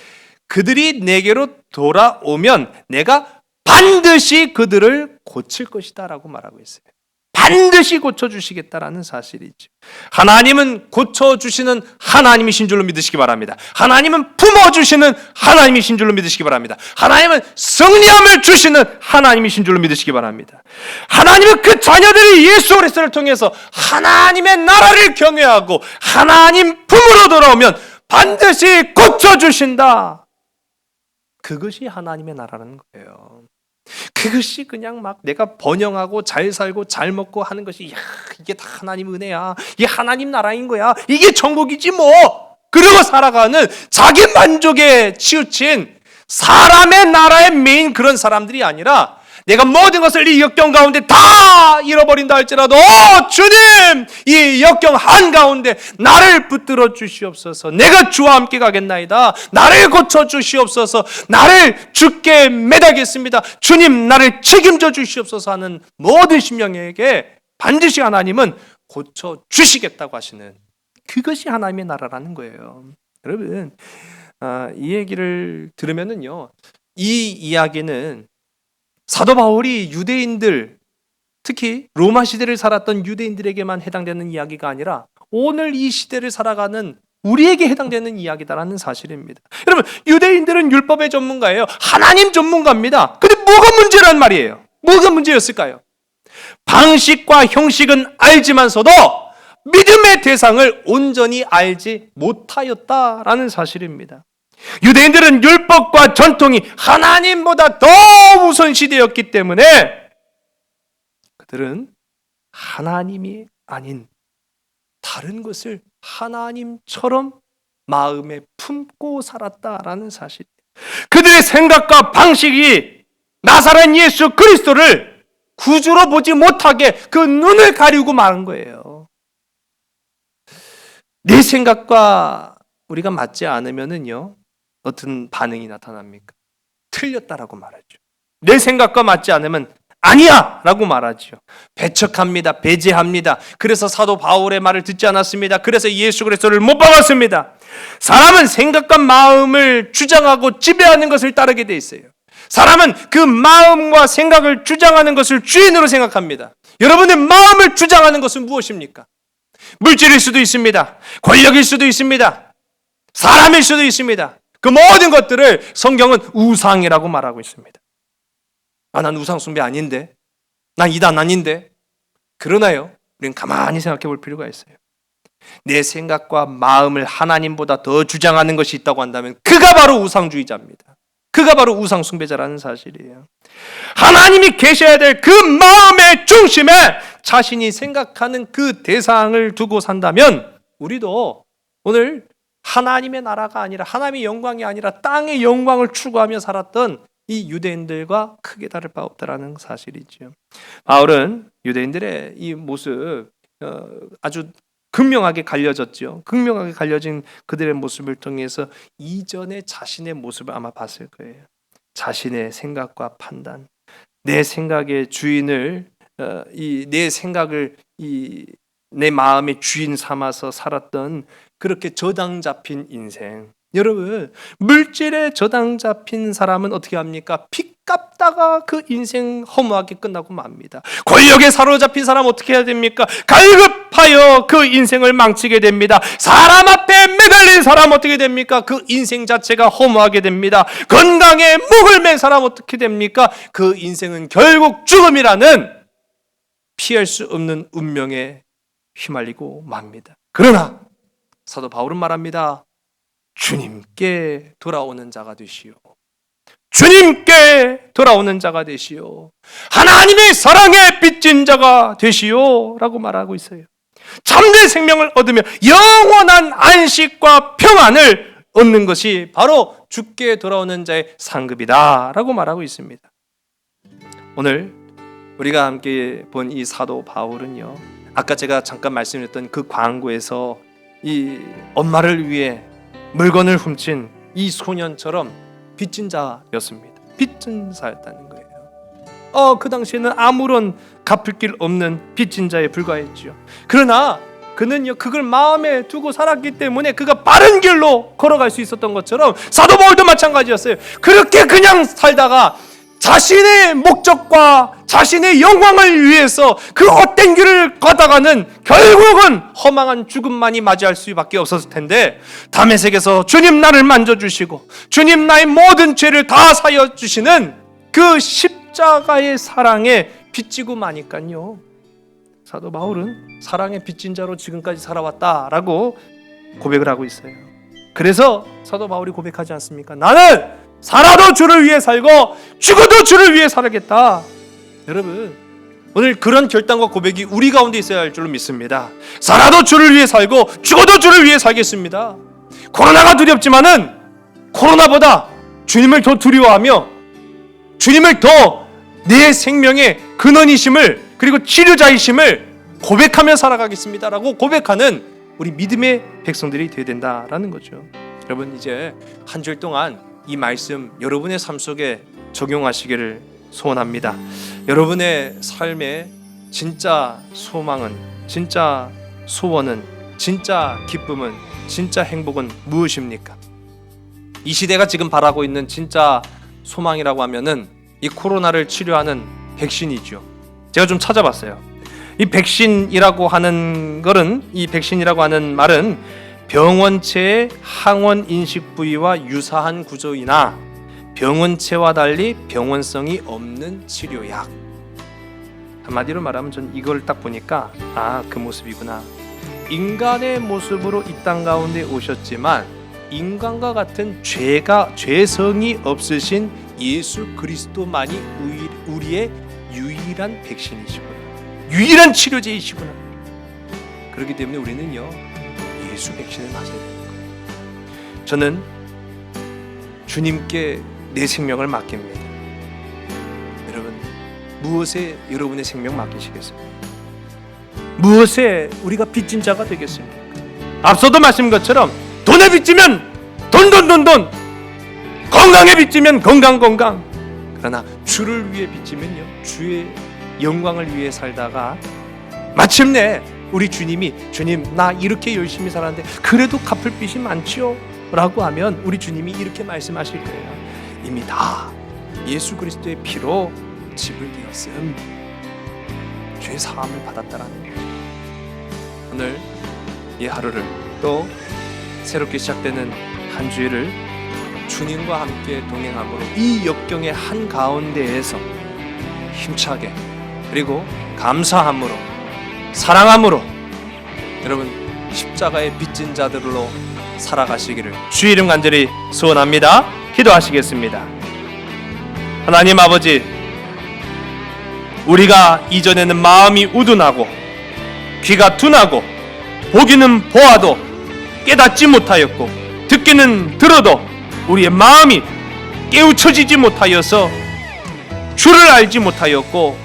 그들이 내게로 돌아오면 내가 반드시 그들을 고칠 것이다 라고 말하고 있어요. 반드시 고쳐주시겠다라는 사실이죠. 하나님은 고쳐주시는 하나님이신 줄로 믿으시기 바랍니다. 하나님은 품어주시는 하나님이신 줄로 믿으시기 바랍니다. 하나님은 승리함을 주시는 하나님이신 줄로 믿으시기 바랍니다. 하나님은 그 자녀들이 예수 그리스도를 통해서 하나님의 나라를 경외하고 하나님 품으로 돌아오면 반드시 고쳐주신다. 그것이 하나님의 나라는 거예요. 그것이 그냥 막 내가 번영하고 잘 살고 잘 먹고 하는 것이, 야, 이게 다 하나님 은혜야, 이게 하나님 나라인 거야, 이게 천국이지 뭐, 그러고 살아가는 자기 만족에 치우친 사람의 나라의 메인 그런 사람들이 아니라, 내가 모든 것을 이 역경 가운데 다 잃어버린다 할지라도 주님, 이 역경 한가운데 나를 붙들어 주시옵소서. 내가 주와 함께 가겠나이다. 나를 고쳐 주시옵소서. 나를 주께 매달겠습니다. 주님, 나를 책임져 주시옵소서 하는 모든 심령에게 반드시 하나님은 고쳐 주시겠다고 하시는, 그것이 하나님의 나라라는 거예요. 여러분, 이 얘기를 들으면은요, 이 이야기는 사도 바울이 유대인들, 특히 로마 시대를 살았던 유대인들에게만 해당되는 이야기가 아니라 오늘 이 시대를 살아가는 우리에게 해당되는 이야기다라는 사실입니다. 여러분, 유대인들은 율법의 전문가예요. 하나님 전문가입니다. 근데 뭐가 문제란 말이에요? 뭐가 문제였을까요? 방식과 형식은 알지만서도 믿음의 대상을 온전히 알지 못하였다라는 사실입니다. 유대인들은 율법과 전통이 하나님보다 더 우선시되었기 때문에 그들은 하나님이 아닌 다른 것을 하나님처럼 마음에 품고 살았다라는 사실. 그들의 생각과 방식이 나사렛 예수 그리스도를 구주로 보지 못하게 그 눈을 가리고 마는 거예요. 내 생각과 우리가 맞지 않으면은요, 어떤 반응이 나타납니까? 틀렸다라고 말하죠. 내 생각과 맞지 않으면 아니야 라고 말하죠. 배척합니다. 배제합니다. 그래서 사도 바울의 말을 듣지 않았습니다. 그래서 예수 그리스도를 못 박았습니다. 사람은 생각과 마음을 주장하고 지배하는 것을 따르게 돼 있어요. 사람은 그 마음과 생각을 주장하는 것을 주인으로 생각합니다. 여러분의 마음을 주장하는 것은 무엇입니까? 물질일 수도 있습니다. 권력일 수도 있습니다. 사람일 수도 있습니다. 그 모든 것들을 성경은 우상이라고 말하고 있습니다. 난 우상 숭배 아닌데, 난 이단 아닌데. 그러나요, 우리는 가만히 생각해 볼 필요가 있어요. 내 생각과 마음을 하나님보다 더 주장하는 것이 있다고 한다면 그가 바로 우상주의자입니다. 그가 바로 우상 숭배자라는 사실이에요. 하나님이 계셔야 될 그 마음의 중심에 자신이 생각하는 그 대상을 두고 산다면 우리도 오늘 하나님의 나라가 아니라, 하나님의 영광이 아니라 땅의 영광을 추구하며 살았던 이 유대인들과 크게 다를 바 없다라는 사실이죠. 바울은 유대인들의 이 모습 아주 극명하게 갈려졌죠. 극명하게 갈려진 그들의 모습을 통해서 이전의 자신의 모습을 아마 봤을 거예요. 자신의 생각과 판단, 내 생각의 주인을, 내 생각을 내 마음의 주인 삼아서 살았던 그렇게 저당 잡힌 인생. 여러분, 물질에 저당 잡힌 사람은 어떻게 합니까? 깝다가 그 인생 허무하게 끝나고 맙니다. 권력에 사로잡힌 사람 어떻게 해야 됩니까? 갈급하여 그 인생을 망치게 됩니다. 사람 앞에 매달린 사람 어떻게 됩니까? 그 인생 자체가 허무하게 됩니다. 건강에 목을 맨 사람 어떻게 됩니까? 그 인생은 결국 죽음이라는 피할 수 없는 운명에 휘말리고 맙니다. 그러나 사도 바울은 말합니다. 주님께 돌아오는 자가 되시오. 주님께 돌아오는 자가 되시오. 하나님의 사랑에 빚진 자가 되시오 라고 말하고 있어요. 참된 생명을 얻으며 영원한 안식과 평안을 얻는 것이 바로 주께 돌아오는 자의 상급이다 라고 말하고 있습니다. 오늘 우리가 함께 본 이 사도 바울은요, 아까 제가 잠깐 말씀드렸던 그 광고에서 이 엄마를 위해 물건을 훔친 이 소년처럼 빚진 자였습니다. 빚진 자였다는 거예요. 그 당시에는 아무런 갚을 길 없는 빚진 자에 불과했죠. 그러나 그는요, 그걸 마음에 두고 살았기 때문에 그가 빠른 길로 걸어갈 수 있었던 것처럼 사도 바울도 마찬가지였어요. 그렇게 그냥 살다가 자신의 목적과 자신의 영광을 위해서 그 헛된 길을 걷다가는 결국은 허망한 죽음만이 맞이할 수밖에 없었을 텐데, 다메섹에서 주님 나를 만져주시고 주님 나의 모든 죄를 다 사여 주시는 그 십자가의 사랑에 빚지고 마니까요, 사도 바울은 사랑의 빚진 자로 지금까지 살아왔다라고 고백을 하고 있어요. 그래서 사도 바울이 고백하지 않습니까? 나는 살아도 주를 위해 살고 죽어도 주를 위해 살겠다. 여러분, 오늘 그런 결단과 고백이 우리 가운데 있어야 할 줄로 믿습니다. 살아도 주를 위해 살고 죽어도 주를 위해 살겠습니다. 코로나가 두렵지만은 코로나보다 주님을 더 두려워하며 주님을 더 내 생명의 근원이심을, 그리고 치료자이심을 고백하며 살아가겠습니다라고 고백하는 우리 믿음의 백성들이 되어야 된다라는 거죠. 여러분, 이제 한 주일 동안 이 말씀 여러분의 삶 속에 적용하시기를 소원합니다. 여러분의 삶의 진짜 소망은, 진짜 소원은, 진짜 기쁨은, 진짜 행복은 무엇입니까? 이 시대가 지금 바라고 있는 진짜 소망이라고 하면은 이 코로나를 치료하는 백신이죠. 제가 좀 찾아봤어요. 이 백신이라고 하는 것은, 이 백신이라고 하는 말은 병원체의 항원 인식 부위와 유사한 구조이나 병원체와 달리 병원성이 없는 치료약. 한마디로 말하면 전 이걸 딱 보니까 그 모습이구나. 인간의 모습으로 이 땅 가운데 오셨지만 인간과 같은 죄성이 없으신 예수 그리스도만이 우리의 유일한 백신이시구나, 유일한 치료제이시구나. 그렇기 때문에 우리는요, 예수 백신을 맞아야 됩니다. 저는 주님께 내 생명을 맡깁니다. 여러분, 무엇에 여러분의 생명 맡기시겠습니까? 무엇에 우리가 빚진 자가 되겠습니까? 앞서도 말씀한 것처럼 돈에 빚지면 돈, 건강에 빚지면 건강. 그러나 주를 위해 빚지면요, 주의 영광을 위해 살다가 마침내 우리 주님이, 주님 나 이렇게 열심히 살았는데 그래도 갚을 빚이 많지요 라고 하면 우리 주님이 이렇게 말씀하실 거예요. 이미 다 예수 그리스도의 피로 지불되었음. 죄 사함을 받았다라는 거예요. 오늘 이 하루를, 또 새롭게 시작되는 한 주일을 주님과 함께 동행함으로 이 역경의 한가운데에서 힘차게, 그리고 감사함으로, 사랑함으로 여러분 십자가의 빚진 자들로 살아가시기를 주 이름 간절히 소원합니다. 기도하시겠습니다. 하나님 아버지, 우리가 이전에는 마음이 우둔하고 귀가 둔하고 보기는 보아도 깨닫지 못하였고 듣기는 들어도 우리의 마음이 깨우쳐지지 못하여서 주를 알지 못하였고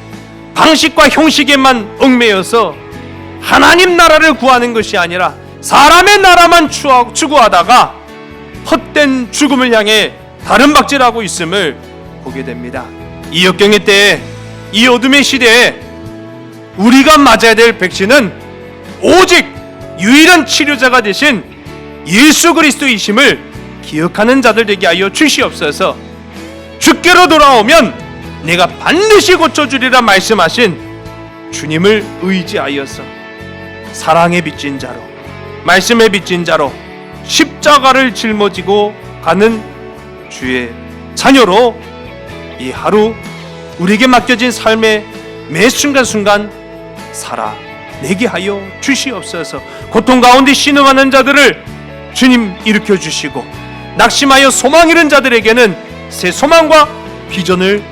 방식과 형식에만 얽매여서 하나님 나라를 구하는 것이 아니라 사람의 나라만 추구하다가 헛된 죽음을 향해 다른 박질하고 있음을 보게 됩니다. 이 역경의 때에, 이 어둠의 시대에 우리가 맞아야 될 백신은 오직 유일한 치료자가 되신 예수 그리스도이심을 기억하는 자들 되게 하여 주시옵소서. 주께로 돌아오면 내가 반드시 고쳐주리라 말씀하신 주님을 의지하여서 사랑에 빚진 자로, 말씀에 빚진 자로 십자가를 짊어지고 가는 주의 자녀로 이 하루 우리에게 맡겨진 삶의 매 순간순간 살아내게 하여 주시옵소서. 고통 가운데 신음하는 자들을 주님 일으켜 주시고, 낙심하여 소망 잃은 자들에게는 새 소망과 비전을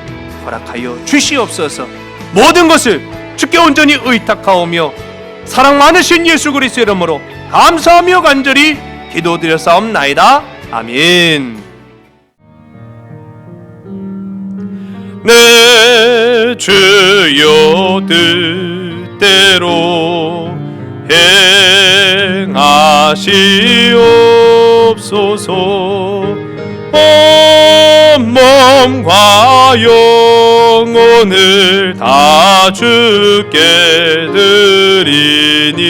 허락하여 주시옵소서. 모든 것을 주께 온전히 의탁하오며 사랑 많으신 예수 그리스도의 이름으로 감사하며 간절히 기도드렸사옵나이다. 아멘. 내 주여 뜻대로 행하시옵소서. 온 몸과 영혼을 다 주께 드리니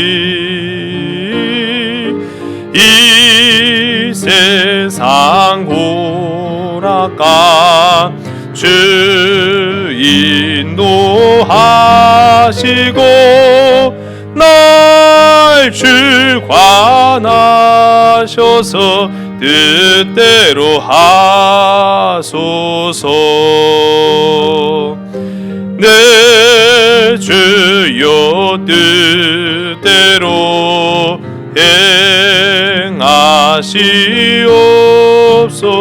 이 세상 오락가 주 인도하시고 날 주관하셔서 뜻대로 하소서. 내 주여 뜻대로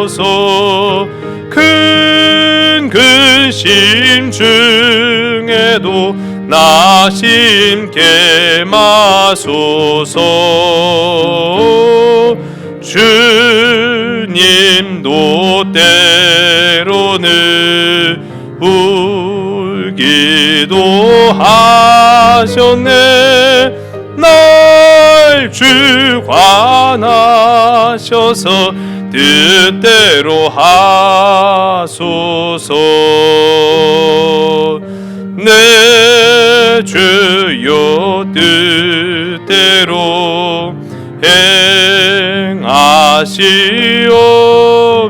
행하시옵소서. 큰 근심 중에도 나 심게 마소서. 주님도 때로는 울기도 하셨네. 날 주관하셔서 뜻대로 하소서. 내 주여 뜻대로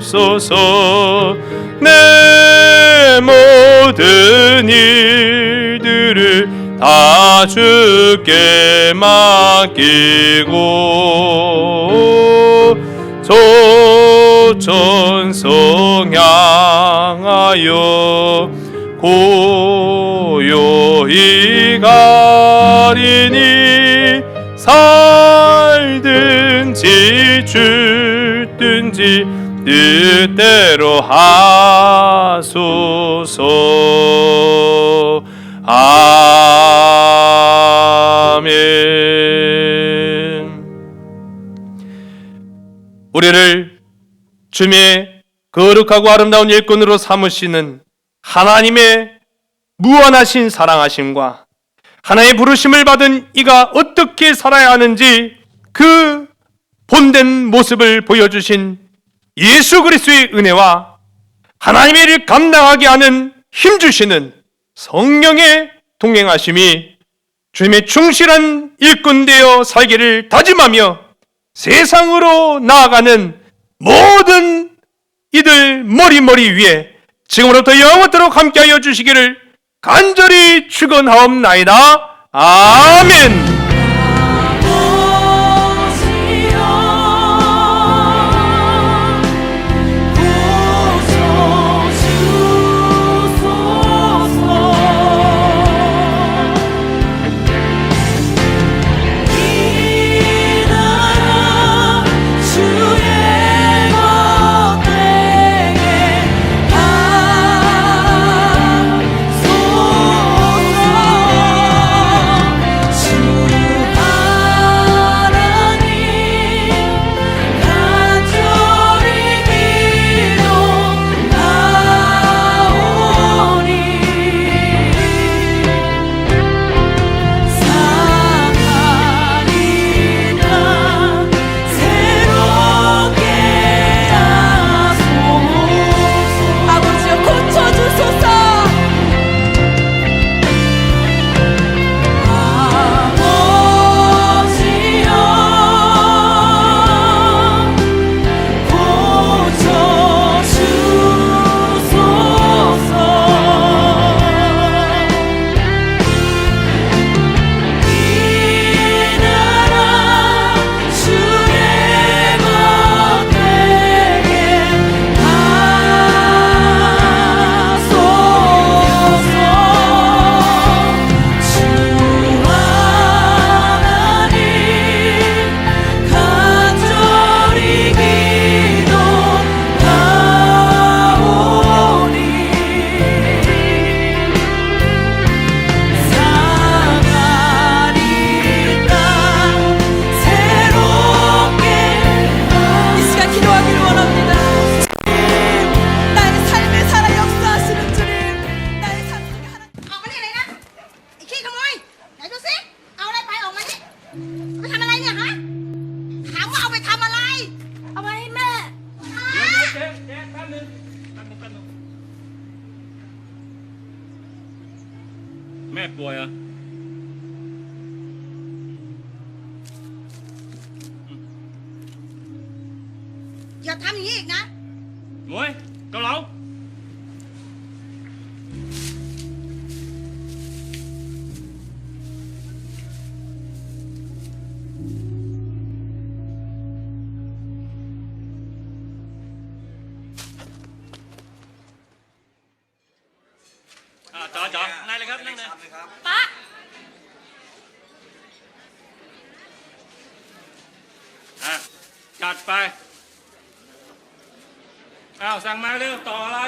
행하시옵소서. 내 모든 일들을 다 주께 맡기고 소천성 향하여 고요히 가리니 살든지 죽든지 뜻대로 하소서. 아멘. 우리를 주님의 거룩하고 아름다운 일꾼으로 삼으시는 하나님의 무한하신 사랑하심과 하나의 부르심을 받은 이가 어떻게 살아야 하는지 그 본된 모습을 보여주신 예수 그리스도의 은혜와 하나님의 일을 감당하게 하는 힘주시는 성령의 동행하심이 주님의 충실한 일꾼 되어 살기를 다짐하며 세상으로 나아가는 모든 이들 머리 위에 지금으로부터 영원토록 함께하여 주시기를 간절히 축원하옵나이다. 아멘. 주의 แม่ป่วยเหรออย่าทำอย่างนี้อีกนะ หมวยเกาเหลาจ๋อนั่งเลยครับนั่งเลย ป๊า จัดไปอ้าวสั่งมาเร็วต่ออะไร